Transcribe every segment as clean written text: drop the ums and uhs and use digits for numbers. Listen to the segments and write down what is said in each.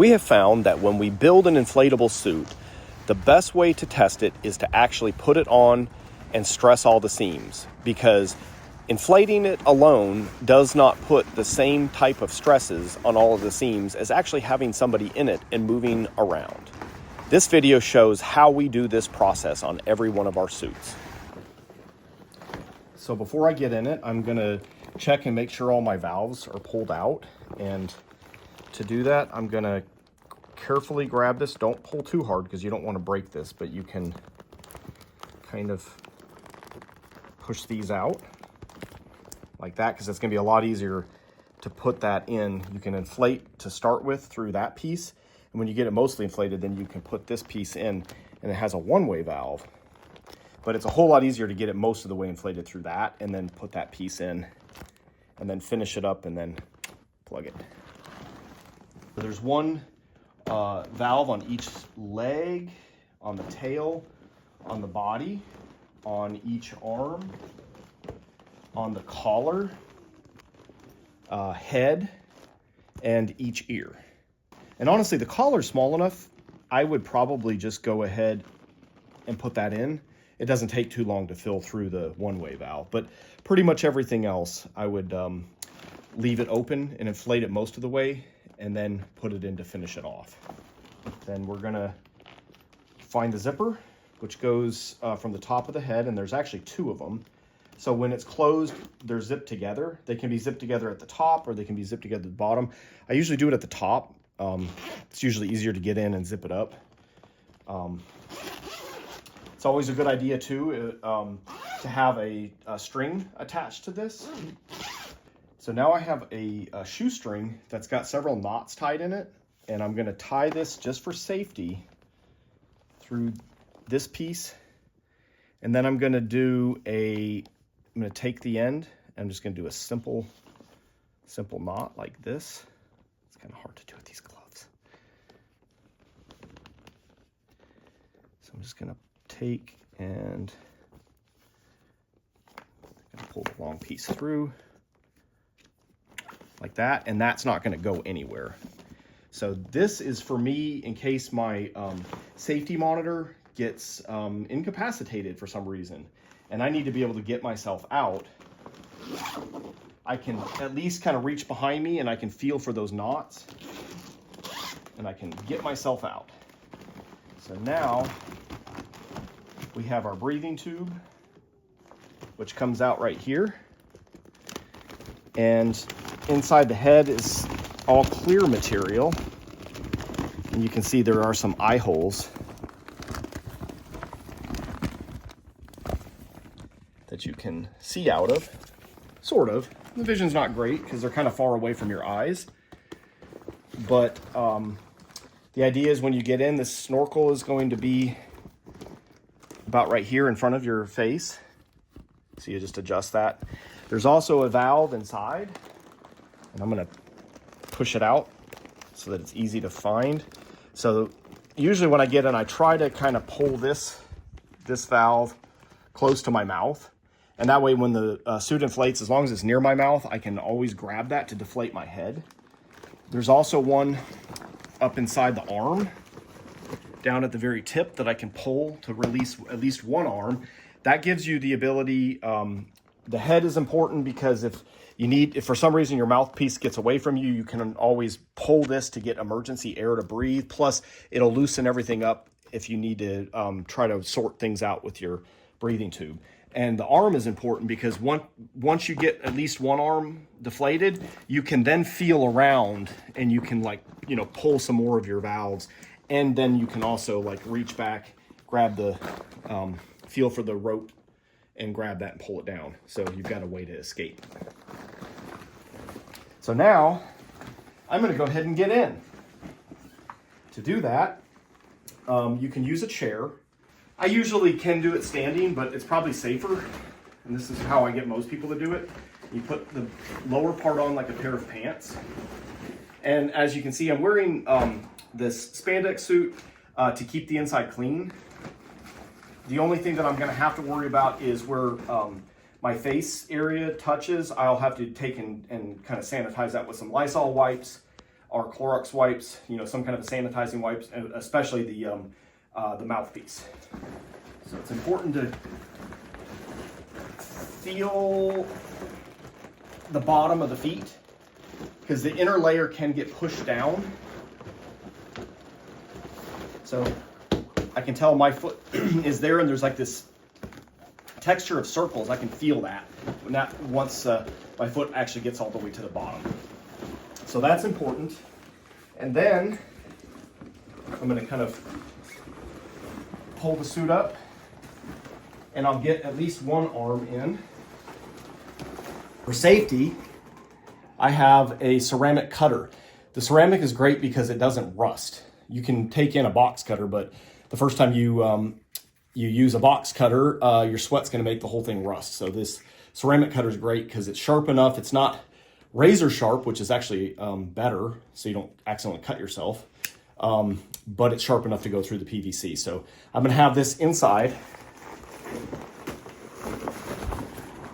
We have found that when we build an inflatable suit, the best way to test it is to actually put it on and stress all the seams, because inflating it alone does not put the same type of stresses on all of the seams as actually having somebody in it and moving around. This video shows how we do this process on every one of our suits. So before I get in it, I'm gonna check and make sure all my valves are pulled out. And to do that, I'm gonna carefully grab this. Don't pull too hard because you don't want to break this, but you can kind of push these out like that, because it's going to be a lot easier to put that in. You can inflate to start with through that piece, and when you get it mostly inflated, then you can put this piece in, and it has a one-way valve, but it's a whole lot easier to get it most of the way inflated through that, and then put that piece in, and then finish it up, and then plug it. So there's one valve on each leg, on the tail, on the body, on each arm, on the collar, head, and each ear. And honestly, the collar's small enough, I would probably just go ahead and put that in. It doesn't take too long to fill through the one-way valve, but pretty much everything else, I would leave it open and inflate it most of the way, and then put it in to finish it off. Then we're gonna find the zipper, which goes from the top of the head, and there's actually two of them. So when it's closed, they're zipped together. They can be zipped together at the top, or they can be zipped together at the bottom. I usually do it at the top. It's usually easier to get in and zip it up. It's always a good idea too to have a string attached to this. So now I have a shoestring that's got several knots tied in it, and I'm gonna tie this just for safety through this piece. And then I'm gonna take the end, and I'm just gonna do a simple knot like this. It's kind of hard to do with these gloves. So I'm just gonna take and pull the long piece through like that, and that's not going to go anywhere. So this is for me in case my safety monitor gets incapacitated for some reason, and I need to be able to get myself out. I can at least kind of reach behind me, and I can feel for those knots, and I can get myself out. So now we have our breathing tube, which comes out right here, and inside the head is all clear material, and you can see there are some eye holes that you can see out of, sort of. The vision's not great because they're kind of far away from your eyes, but the idea is when you get in, this snorkel is going to be about right here in front of your face, so you just adjust that. There's also a valve inside, and I'm gonna push it out so that it's easy to find. So usually when I get in, I try to kind of pull this valve close to my mouth, and that way when the suit inflates, as long as it's near my mouth, I can always grab that to deflate my head. There's also one up inside the arm, down at the very tip, that I can pull to release at least one arm. That gives you the ability, the head is important because if for some reason your mouthpiece gets away from you, you can always pull this to get emergency air to breathe. Plus, it'll loosen everything up if you need to try to sort things out with your breathing tube. And the arm is important because once you get at least one arm deflated, you can then feel around, and you can pull some more of your valves. And then you can also reach back, grab the, feel for the rope, and grab that and pull it down. So you've got a way to escape. So now I'm gonna go ahead and get in. To do that, you can use a chair. I usually can do it standing, but it's probably safer. And this is how I get most people to do it. You put the lower part on like a pair of pants. And as you can see, I'm wearing this spandex suit to keep the inside clean. The only thing that I'm gonna have to worry about is where my face area touches. I'll have to take and kind of sanitize that with some Lysol wipes. are Clorox wipes, you know, some kind of a sanitizing wipes, and especially the mouthpiece. So it's important to feel the bottom of the feet because the inner layer can get pushed down. So I can tell my foot is there, and there's like this texture of circles. I can feel that once my foot actually gets all the way to the bottom. So that's important. And then I'm going to kind of pull the suit up, and I'll get at least one arm in. For safety, I have a ceramic cutter. The ceramic is great because it doesn't rust. You can take in a box cutter, but the first time you use a box cutter, your sweat's going to make the whole thing rust. So this ceramic cutter is great because it's sharp enough. It's not razor sharp, which is actually better, so you don't accidentally cut yourself. But it's sharp enough to go through the PVC. So I'm going to have this inside,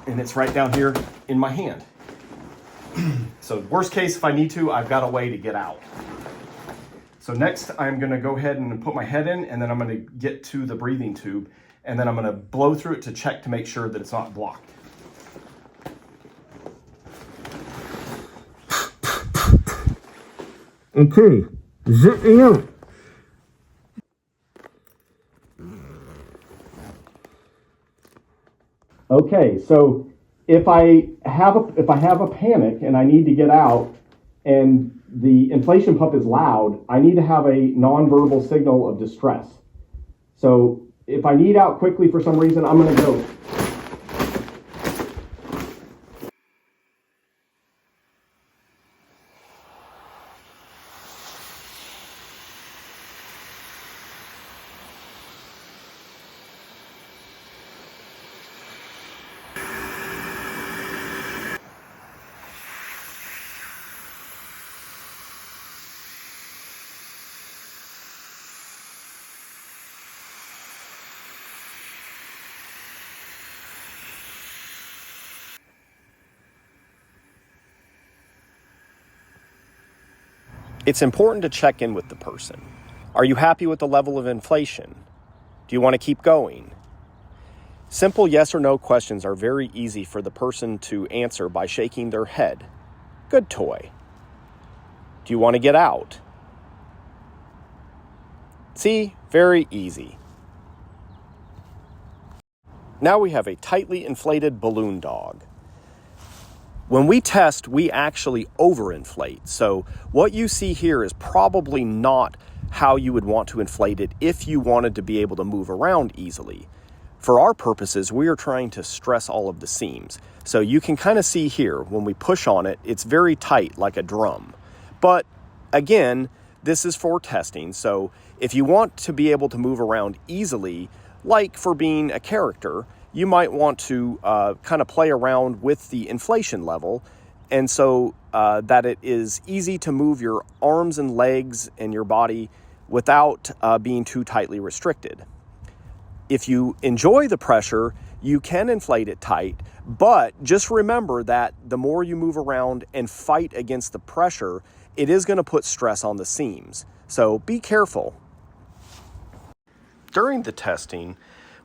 and it's right down here in my hand. So worst case, if I need to, I've got a way to get out. So next, I'm going to go ahead and put my head in, and then I'm going to get to the breathing tube, and then I'm going to blow through it to check to make sure that it's not blocked. Okay, zip me up. Okay, so if I have a panic and I need to get out, and the inflation pump is loud, I need to have a nonverbal signal of distress. So if I need out quickly for some reason, I'm going to go. It's important to check in with the person. Are you happy with the level of inflation? Do you want to keep going? Simple yes or no questions are very easy for the person to answer by shaking their head. Good toy. Do you want to get out? See, very easy. Now we have a tightly inflated balloon dog. When we test, we actually overinflate. So what you see here is probably not how you would want to inflate it if you wanted to be able to move around easily. For our purposes, we are trying to stress all of the seams. So you can kind of see here, when we push on it, it's very tight like a drum. But again, this is for testing. So if you want to be able to move around easily, like for being a character, you might want to kind of play around with the inflation level, and so that it is easy to move your arms and legs and your body without being too tightly restricted. If you enjoy the pressure, you can inflate it tight, but just remember that the more you move around and fight against the pressure, it is going to put stress on the seams. So be careful. During the testing,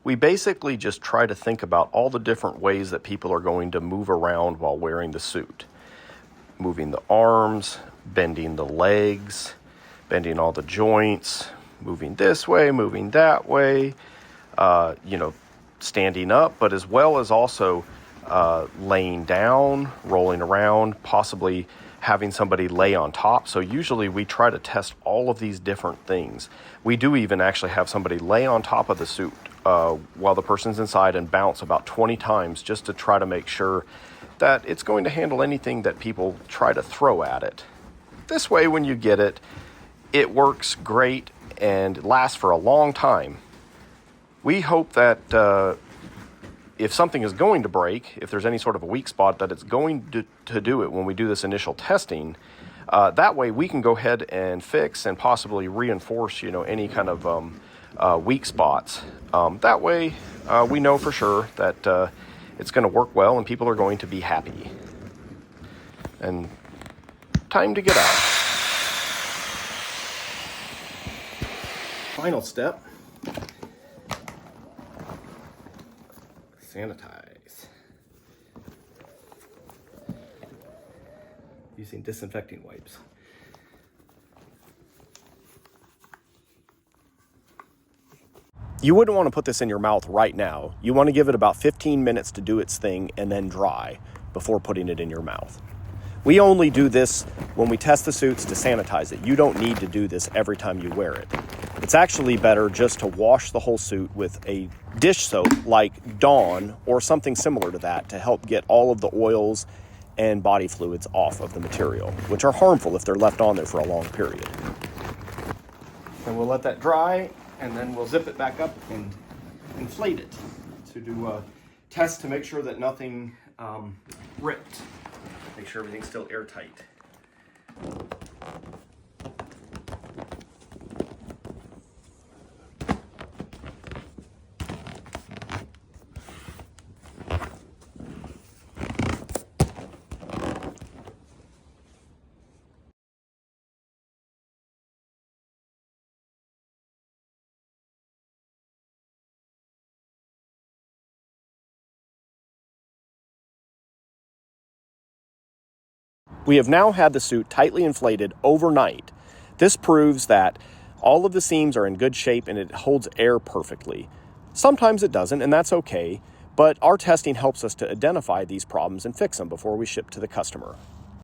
we basically just try to think about all the different ways that people are going to move around while wearing the suit. Moving the arms, bending the legs, bending all the joints, moving this way, moving that way, standing up, but as well as also laying down, rolling around, possibly having somebody lay on top. So usually we try to test all of these different things. We do even actually have somebody lay on top of the suit while the person's inside and bounce about 20 times just to try to make sure that it's going to handle anything that people try to throw at it. This way, when you get it, it works great and lasts for a long time. We hope that if something is going to break, if there's any sort of a weak spot, that it's going to do it when we do this initial testing. That way we can go ahead and fix and possibly reinforce, any kind of weak spots. That way we know for sure that it's going to work well and people are going to be happy. And time to get out. final step. Sanitize. Using disinfecting wipes. You wouldn't want to put this in your mouth right now. You want to give it about 15 minutes to do its thing and then dry before putting it in your mouth. We only do this when we test the suits to sanitize it. You don't need to do this every time you wear it. It's actually better just to wash the whole suit with a dish soap like Dawn or something similar to that to help get all of the oils and body fluids off of the material, which are harmful if they're left on there for a long period. And we'll let that dry, and then we'll zip it back up and inflate it to do a test to make sure that nothing ripped. Make sure everything's still airtight. We have now had the suit tightly inflated overnight. This proves that all of the seams are in good shape and it holds air perfectly. Sometimes it doesn't, and that's okay, but our testing helps us to identify these problems and fix them before we ship to the customer.